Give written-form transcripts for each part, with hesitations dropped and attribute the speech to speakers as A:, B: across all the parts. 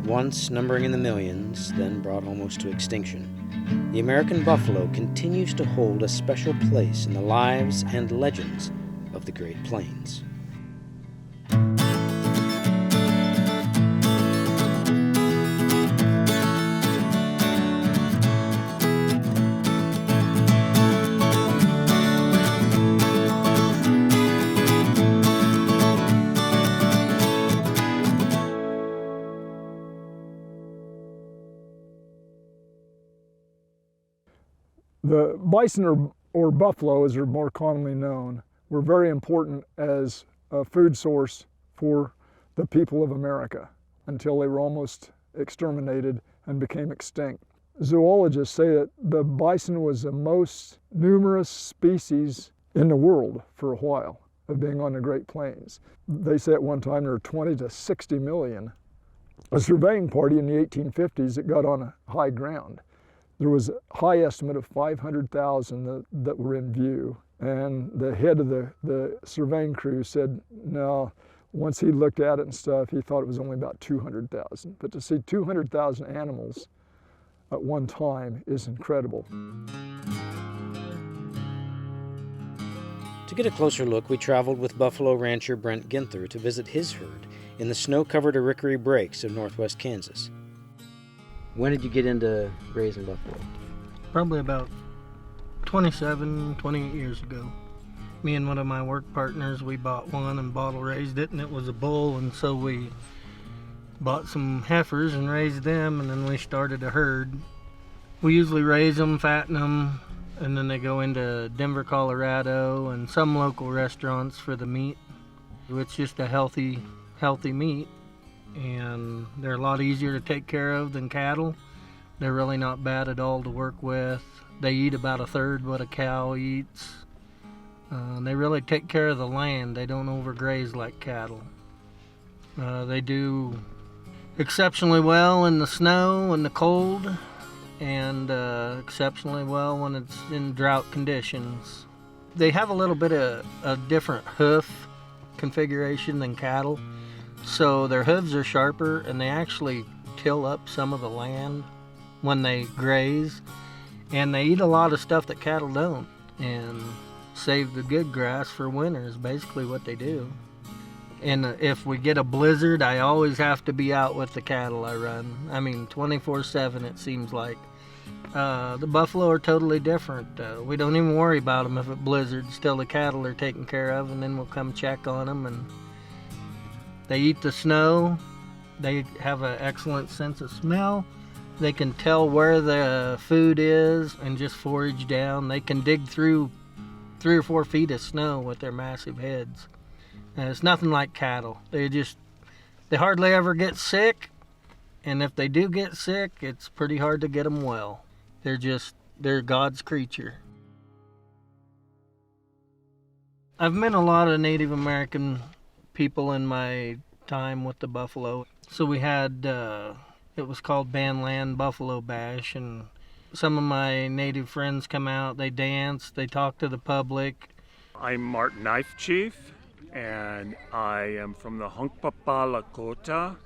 A: Once numbering in the millions, then brought almost to extinction, the American buffalo continues to hold a special place in the lives and legends of the Great Plains.
B: The bison or buffalo, as they're more commonly known, were very important as a food source for the people of America until they were almost exterminated and became extinct. Zoologists say that the bison was the most numerous species in the world for a while of being on the Great Plains. They say at one time there were 20 to 60 million. A surveying party in the 1850s that got on a high ground. There was a high estimate of 500,000 that were in view. And the head of the surveying crew said, no, once he looked at it and stuff, he thought it was only about 200,000. But to see 200,000 animals at one time is incredible.
A: To get a closer look, we traveled with buffalo rancher Brent Ginther to visit his herd in the snow-covered Arickaree Breaks of northwest Kansas. When did you get into raising buffalo?
C: Probably about 28 years ago. Me and one of my work partners, we bought one and bottle raised it, and it was a bull, and so we bought some heifers and raised them, and then we started a herd. We usually raise them, fatten them, and then they go into Denver, Colorado, and some local restaurants for the meat. It's just a healthy meat. And they're a lot easier to take care of than cattle. They're really not bad at all to work with. They eat about a third what a cow eats. They really take care of the land. They don't overgraze like cattle. They do exceptionally well in the snow and the cold, and exceptionally well when it's in drought conditions. They have a little bit of a different hoof configuration than cattle. So their hooves are sharper, and they actually till up some of the land when they graze. And they eat a lot of stuff that cattle don't, and save the good grass for winter is basically what they do. And if we get a blizzard, I always have to be out with the cattle I run. I mean, 24/7 it seems like. The buffalo are totally different. We don't even worry about them if it blizzards till the cattle are taken care of, and then we'll come check on them. And they eat the snow. They have an excellent sense of smell. They can tell where the food is and just forage down. They can dig through 3 or 4 feet of snow with their massive heads. And it's nothing like cattle. They hardly ever get sick. And if they do get sick, it's pretty hard to get them well. They're God's creature. I've met a lot of Native American people in my time with the buffalo. So we had, it was called Bandland Buffalo Bash, and some of my Native friends come out, they dance, they talk to the public.
D: I'm Martin Knife Chief, and I am from the Hunkpapa Lakota,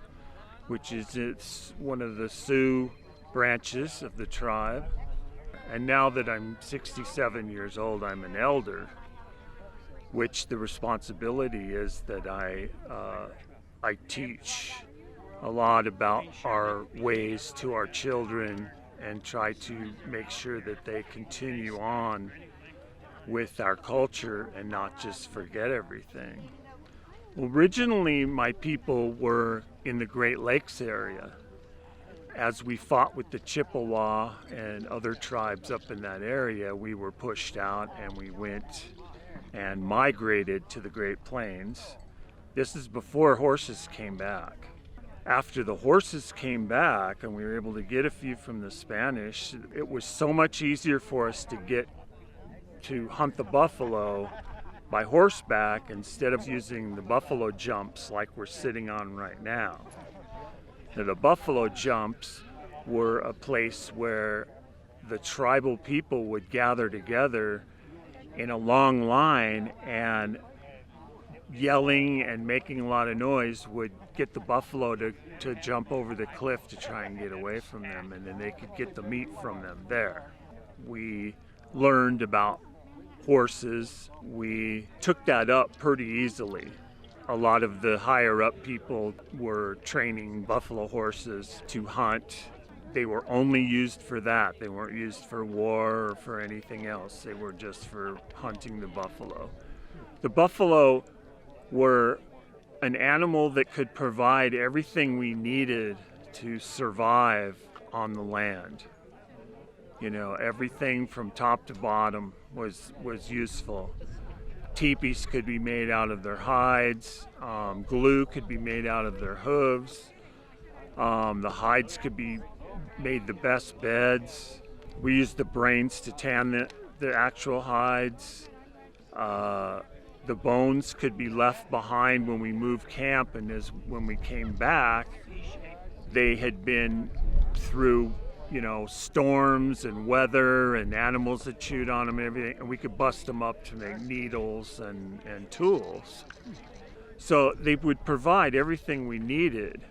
D: which is it's one of the Sioux branches of the tribe. And now that I'm 67 years old, I'm an elder, which the responsibility is that I teach a lot about our ways to our children and try to make sure that they continue on with our culture and not just forget everything. Originally, my people were in the Great Lakes area. As we fought with the Chippewa and other tribes up in that area, we were pushed out and we went and migrated to the Great Plains. This is before horses came back. After the horses came back and we were able to get a few from the Spanish, it was so much easier for us to hunt the buffalo by horseback instead of using the buffalo jumps like we're sitting on right now. Now, the buffalo jumps were a place where the tribal people would gather together in a long line and yelling and making a lot of noise would get the buffalo to jump over the cliff to try and get away from them, and then they could get the meat from them there. We learned about horses. We took that up pretty easily. A lot of the higher up people were training buffalo horses to hunt. They were only used for that. They weren't used for war or for anything else. They were just for hunting the buffalo. The buffalo were an animal that could provide everything we needed to survive on the land. You know, everything from top to bottom was useful. Teepees could be made out of their hides. Glue could be made out of their hooves. The hides could be made the best beds. We used the brains to tan the actual hides. The bones could be left behind when we moved camp, and when we came back, they had been through, you know, storms and weather and animals that chewed on them and everything, and we could bust them up to make needles and tools. So they would provide everything we needed.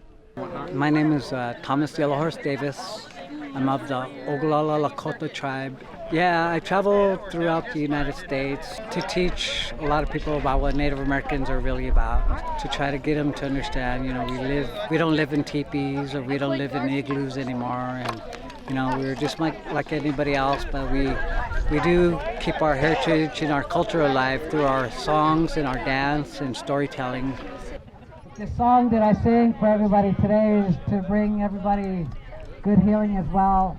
E: My name is Thomas Yellowhorse Davis. I'm of the Oglala Lakota tribe. Yeah, I travel throughout the United States to teach a lot of people about what Native Americans are really about, to try to get them to understand, you know, we don't live in teepees, or we don't live in igloos anymore, and you know, we're just like anybody else, but we do keep our heritage and our culture alive through our songs and our dance and storytelling.
F: The song that I sing for everybody today is to bring everybody good healing as well.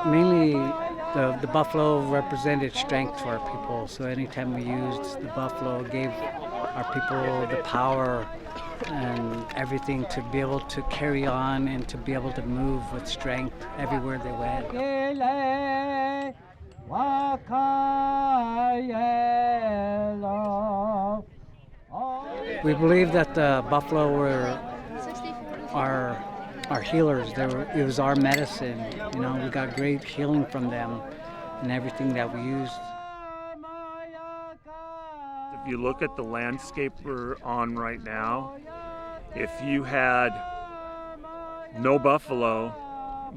E: Mainly, the buffalo represented strength for our people, so anytime we used the buffalo, gave our people the power and everything to be able to carry on and to be able to move with strength everywhere they went. We believe that the buffalo were our healers. It was our medicine. You know, we got great healing from them and everything that we used.
D: If you look at the landscape we're on right now, if you had no buffalo,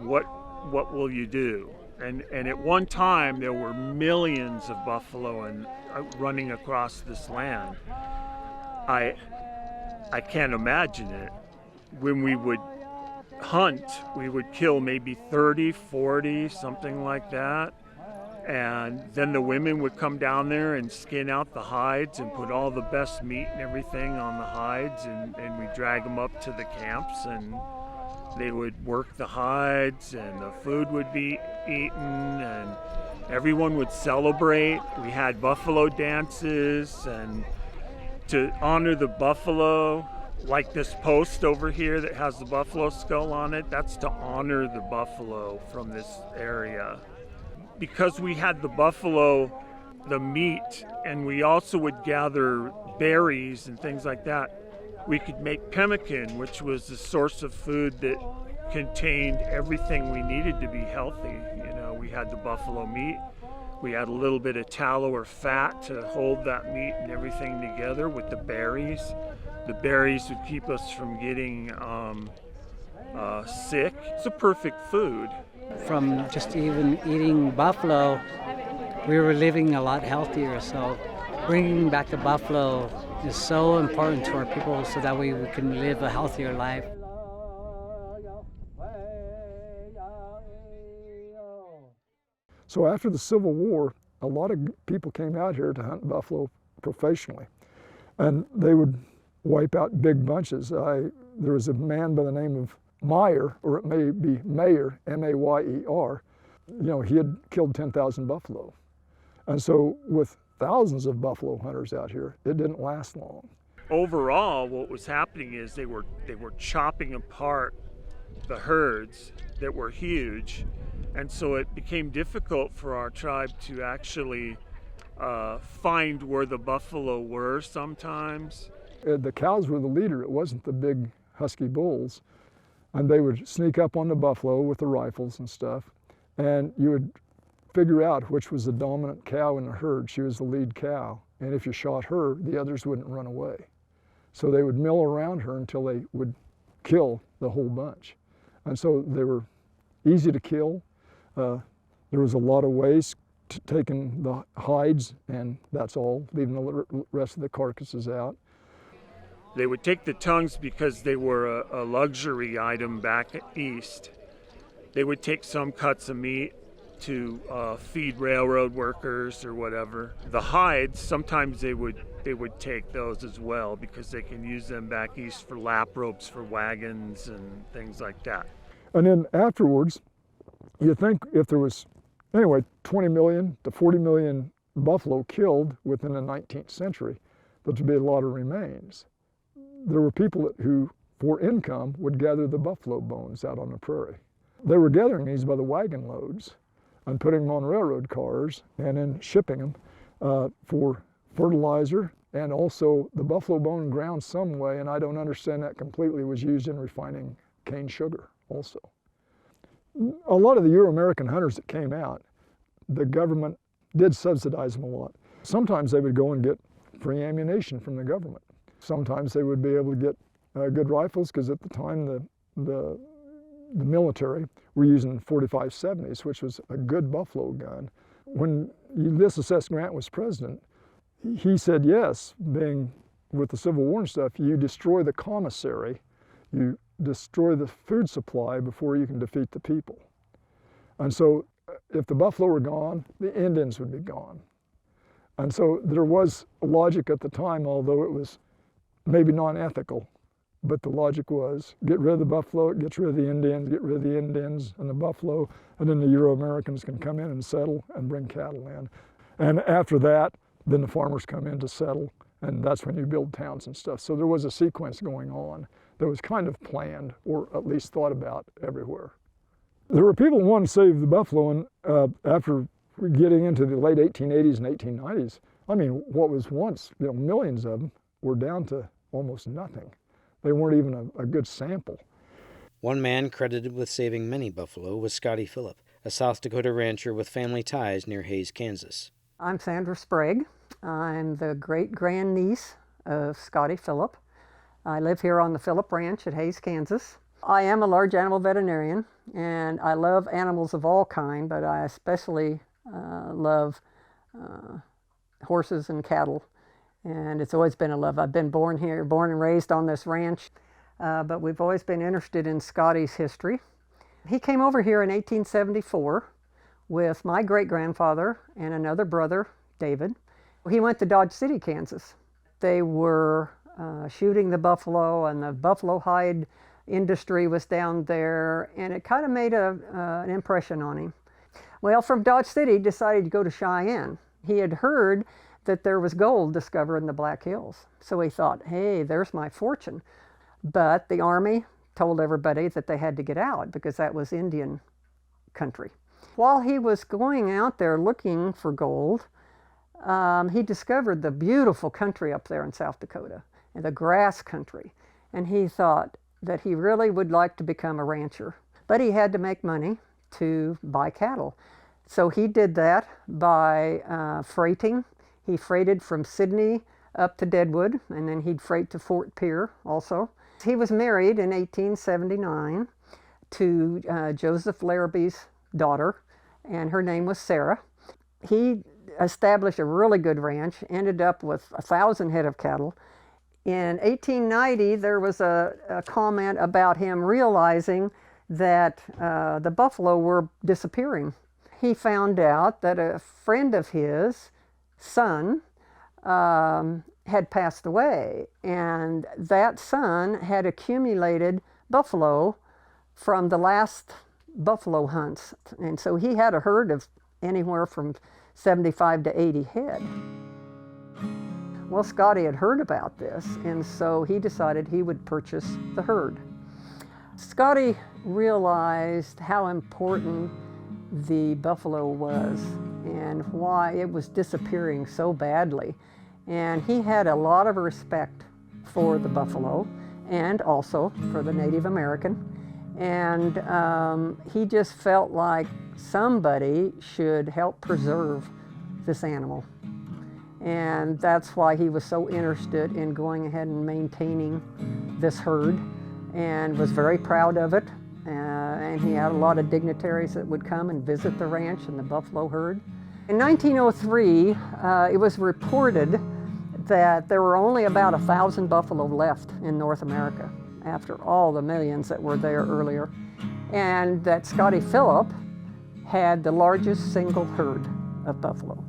D: what will you do? And at one time there were millions of buffalo running across this land. I can't imagine it. When we would hunt, we would kill maybe 30, 40, something like that. And then the women would come down there and skin out the hides and put all the best meat and everything on the hides, and we'd drag them up to the camps, and they would work the hides, and the food would be eaten, and everyone would celebrate. We had buffalo dances, and to honor the buffalo, like this post over here that has the buffalo skull on it, that's to honor the buffalo from this area. Because we had the buffalo, the meat, and we also would gather berries and things like that, we could make pemmican, which was the source of food that contained everything we needed to be healthy. You know, we had the buffalo meat, we had a little bit of tallow or fat to hold that meat and everything together with the berries. The berries would keep us from getting sick. It's a perfect food.
E: From just even eating buffalo, we were living a lot healthier. So bringing back the buffalo is so important to our people so that way we can live a healthier life.
B: So after the Civil War, a lot of people came out here to hunt buffalo professionally, and they would wipe out big bunches. There was a man by the name of Meyer, or it may be Mayer, M-A-Y-E-R. You know, he had killed 10,000 buffalo. And so with thousands of buffalo hunters out here, it didn't last long.
D: Overall, what was happening is they were chopping apart the herds that were huge, and so it became difficult for our tribe to actually find where the buffalo were sometimes.
B: The cows were the leader. It wasn't the big husky bulls. And they would sneak up on the buffalo with the rifles and stuff, and you would figure out which was the dominant cow in the herd. She was the lead cow. And if you shot her, the others wouldn't run away. So they would mill around her until they would kill the whole bunch. And so they were easy to kill. There was a lot of waste, taking the hides, and that's all, leaving the rest of the carcasses out.
D: They would take the tongues because they were a luxury item back east. They would take some cuts of meat to feed railroad workers or whatever. The hides, sometimes they would take those as well because they can use them back east for lap ropes for wagons and things like that.
B: And then afterwards, you think if there was, anyway, 20 million to 40 million buffalo killed within the 19th century, there'd be a lot of remains. There were people who, for income, would gather the buffalo bones out on the prairie. They were gathering these by the wagon loads and putting them on railroad cars and then shipping them for fertilizer, and also the buffalo bone ground some way, and I don't understand that completely, was used in refining cane sugar also. A lot of the Euro-American hunters that came out, the government did subsidize them a lot. Sometimes they would go and get free ammunition from the government. Sometimes they would be able to get good rifles, because at the time the military were using 45-70s, which was a good buffalo gun. When Ulysses S. Grant was president, he said, yes, being with the Civil War and stuff, you destroy the commissary, you destroy the food supply before you can defeat the people. And so if the buffalo were gone, the Indians would be gone. And so there was a logic at the time, although it was maybe non-ethical, but the logic was get rid of the buffalo, it gets rid of the Indians, get rid of the Indians and the buffalo, and then the Euro-Americans can come in and settle and bring cattle in. And after that, then the farmers come in to settle, and that's when you build towns and stuff. So there was a sequence going on that was kind of planned, or at least thought about everywhere. There were people who wanted to save the buffalo, and after getting into the late 1880s and 1890s, I mean, what was once, millions of them were down to almost nothing. They weren't even a good sample.
A: One man credited with saving many buffalo was Scottie Phillip, a South Dakota rancher with family ties near Hays, Kansas.
G: I'm Sandra Sprague. I'm the great-grandniece of Scottie Phillip. I live here on the Phillip Ranch at Hays, Kansas. I am a large animal veterinarian, and I love animals of all kind, but I especially love horses and cattle, and it's always been a love. I've been born here, born and raised on this ranch, but we've always been interested in Scottie's history. He came over here in 1874 with my great-grandfather and another brother, David. He went to Dodge City, Kansas. They were shooting the buffalo, and the buffalo hide industry was down there, and it kind of made an impression on him. Well, from Dodge City, he decided to go to Cheyenne. He had heard that there was gold discovered in the Black Hills. So he thought, hey, there's my fortune. But the Army told everybody that they had to get out because that was Indian country. While he was going out there looking for gold, he discovered the beautiful country up there in South Dakota, and the grass country. And he thought that he really would like to become a rancher. But he had to make money to buy cattle. So he did that by freighting. He freighted from Sydney up to Deadwood, and then he'd freight to Fort Pierre also. He was married in 1879 to Joseph Larrabee's daughter, and her name was Sarah. He established a really good ranch, ended up with 1,000 head of cattle. In 1890, there was a comment about him realizing that the buffalo were disappearing. He found out that a friend of his son had passed away, and that son had accumulated buffalo from the last buffalo hunts. And so he had a herd of anywhere from 75 to 80 head. Well, Scottie had heard about this, and so he decided he would purchase the herd. Scottie realized how important the buffalo was and why it was disappearing so badly. And he had a lot of respect for the buffalo and also for the Native American. And he just felt like somebody should help preserve this animal. And that's why he was so interested in going ahead and maintaining this herd, and was very proud of it. And he had a lot of dignitaries that would come and visit the ranch and the buffalo herd. In 1903, it was reported that there were only about 1,000 buffalo left in North America after all the millions that were there earlier, and that Scottie Phillip had the largest single herd of buffalo.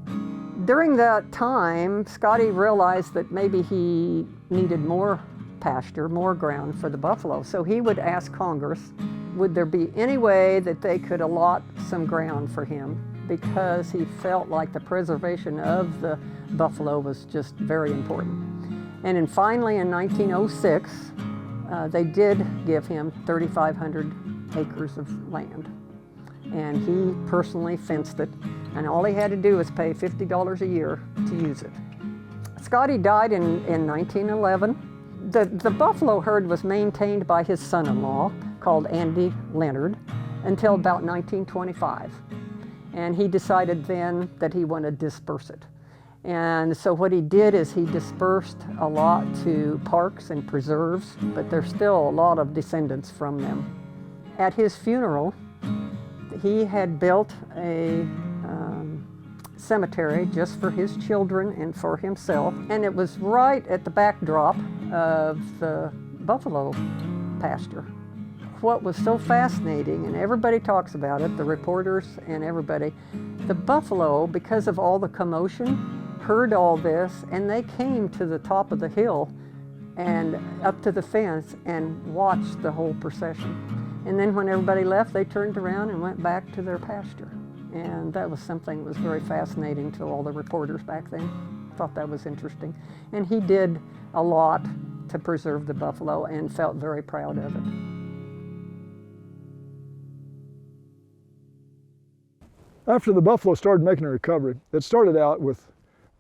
G: During that time, Scottie realized that maybe he needed more pasture, more ground for the buffalo, so he would ask Congress, would there be any way that they could allot some ground for him, because he felt like the preservation of the buffalo was just very important. And then finally in 1906, they did give him 3,500 acres of land. And he personally fenced it, and all he had to do was pay $50 a year to use it. Scottie died in 1911. The buffalo herd was maintained by his son-in-law, called Andy Leonard, until about 1925. And he decided then that he wanted to disperse it. And so what he did is he dispersed a lot to parks and preserves, but there's still a lot of descendants from them. At his funeral, he had built a cemetery just for his children and for himself, and it was right at the backdrop of the buffalo pasture. What was so fascinating, and everybody talks about it, the reporters and everybody, the buffalo, because of all the commotion, heard all this, and they came to the top of the hill and up to the fence and watched the whole procession. And then when everybody left, they turned around and went back to their pasture. And that was something that was very fascinating to all the reporters back then. Thought that was interesting. And he did a lot to preserve the buffalo and felt very proud of it.
B: After the buffalo started making a recovery, it started out with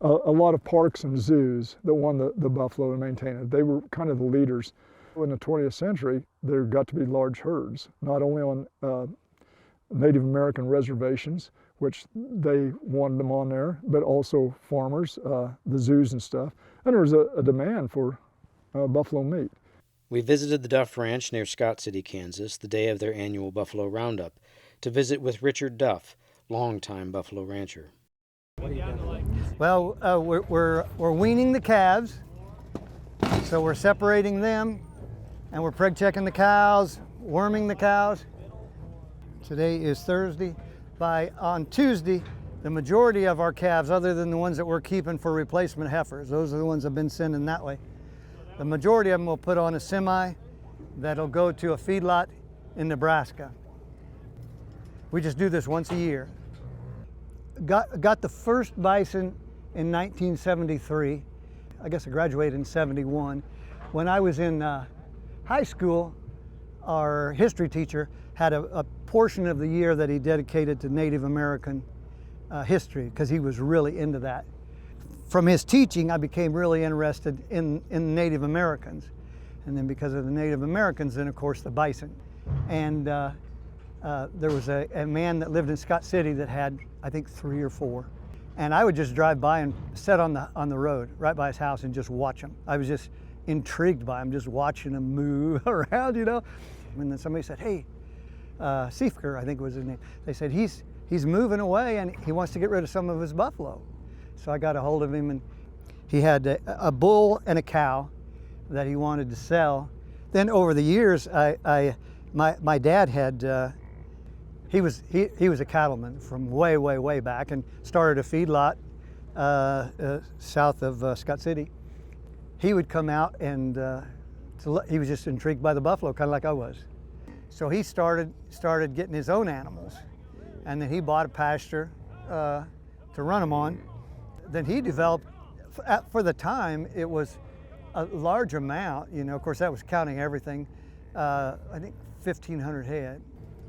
B: a lot of parks and zoos that won the buffalo and maintained it. They were kind of the leaders. In the 20th century, there got to be large herds, not only on Native American reservations, which they wanted them on there, but also farmers, the zoos and stuff. And there was a demand for buffalo meat.
A: We visited the Duff Ranch near Scott City, Kansas, the day of their annual buffalo roundup, to visit with Richard Duff, longtime buffalo rancher.
H: Well, we're weaning the calves, so we're separating them, and we're preg checking the cows, worming the cows. Today is Thursday. On Tuesday, the majority of our calves, other than the ones that we're keeping for replacement heifers, those are the ones I've been sending that way. The majority of them will put on a semi that'll go to a feedlot in Nebraska. We just do this once a year. Got the first bison in 1973. I guess I graduated in 71. When I was in high school, our history teacher had a portion of the year that he dedicated to Native American history, because he was really into that. From his teaching, I became really interested in Native Americans. And then because of the Native Americans, then of course the bison. And there was a man that lived in Scott City that had, I think, 3 or 4. And I would just drive by and sit on the road right by his house and just watch him. I was just intrigued by him, just watching him move around, you know. And then somebody said, hey, Seifker, I think was his name. They said, he's moving away and he wants to get rid of some of his buffalo. So I got a hold of him, and he had a bull and a cow that he wanted to sell. Then over the years, my dad had, he was a cattleman from way back, and started a feedlot south of Scott City. He would come out and he was just intrigued by the buffalo, kind of like I was. So he started getting his own animals, and then he bought a pasture to run them on. Then he developed, for the time, it was a large amount, you know, of course that was counting everything, I think 1,500 head.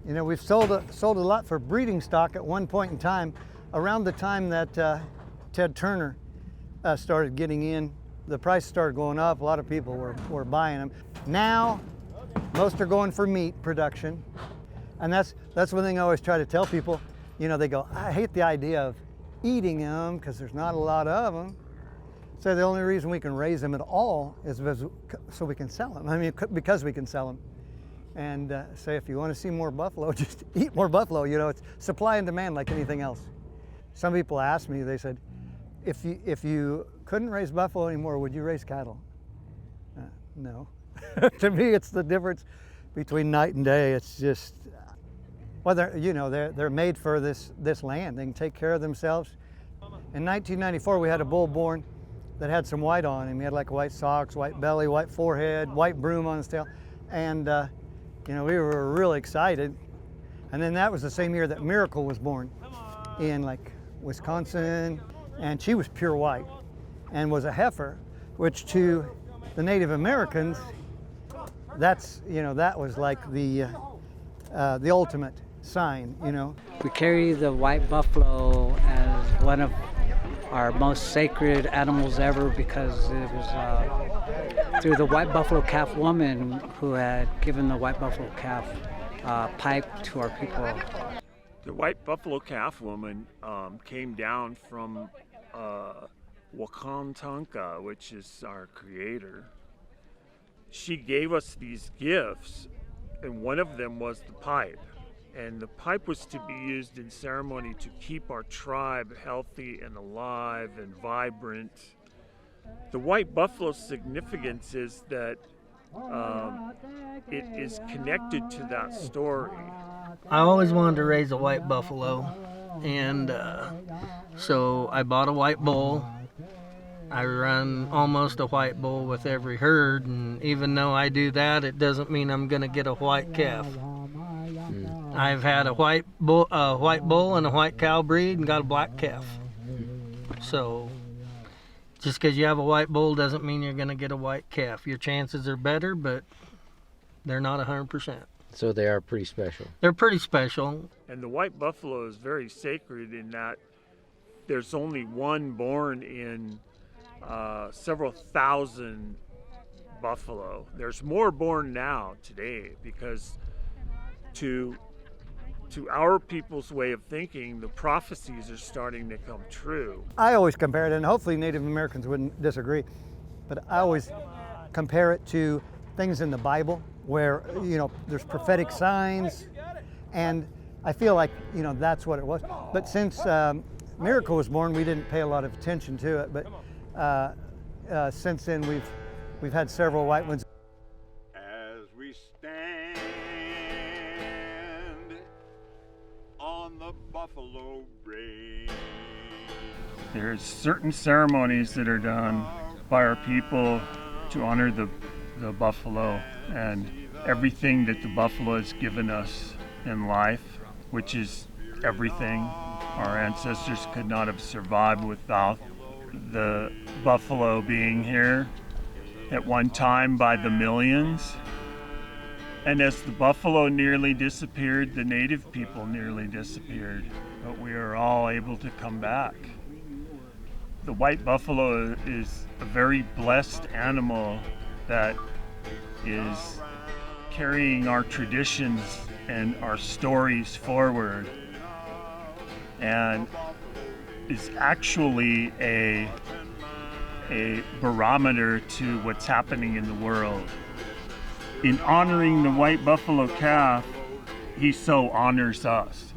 H: You know, we've sold a lot for breeding stock at one point in time, around the time that Ted Turner started getting in. The price started going up, a lot of people were buying them. Now Most are going for meat production. And that's one thing I always try to tell people. You know, they go, I hate the idea of eating them because there's not a lot of them. So the only reason we can raise them at all is so we can sell them. I mean, because we can sell them. And say, if you want to see more buffalo, just eat more buffalo. You know, it's supply and demand like anything else. Some people ask me, they said, if you couldn't raise buffalo anymore, would you raise cattle? No. To me, it's the difference between night and day. It's just, well, they're made for this land. They can take care of themselves. In 1994, we had a bull born that had some white on him. He had like white socks, white belly, white forehead, white broom on his tail. And, you know, we were really excited. And then that was the same year that Miracle was born in like Wisconsin. And she was pure white and was a heifer, which to the Native Americans, that's, you know, that was like the ultimate sign, you know.
E: We carry the white buffalo as one of our most sacred animals ever because it was through the white buffalo calf woman who had given the white buffalo calf pipe to our people.
D: The white buffalo calf woman came down from Wakantanka, which is our creator. She gave us these gifts, and one of them was the pipe. And the pipe was to be used in ceremony to keep our tribe healthy and alive and vibrant. The white buffalo's significance is that it is connected to that story.
C: I always wanted to raise a white buffalo, and so I bought a white bull. I run almost a white bull with every herd, and even though I do that, it doesn't mean I'm going to get a white calf. I've had a white bull and a white cow breed and got a black calf. So just because you have a white bull doesn't mean you're going to get a white calf. Your chances are better, but they're not 100%.
A: So they are pretty special.
C: They're pretty special.
D: And the white buffalo is very sacred in that there's only one born in several thousand buffalo. There's more born now today because to our people's way of thinking, the prophecies are starting to come true.
H: I always compare it, and hopefully Native Americans wouldn't disagree, but I always compare it to things in the Bible where, you know, there's prophetic signs, and I feel like, you know, that's what it was. But since Miracle was born, we didn't pay a lot of attention to it, but since then we've had several white ones.
I: As we stand on the buffalo range.
D: There's certain ceremonies that are done by our people to honor the buffalo and everything that the buffalo has given us in life, which is everything. Our ancestors could not have survived without the buffalo being here at one time by the millions. And as the buffalo nearly disappeared, the native people nearly disappeared, but we are all able to come back. The white buffalo is a very blessed animal that is carrying our traditions and our stories forward, and is actually a barometer to what's happening in the world. In honoring the white buffalo calf, he so honors us.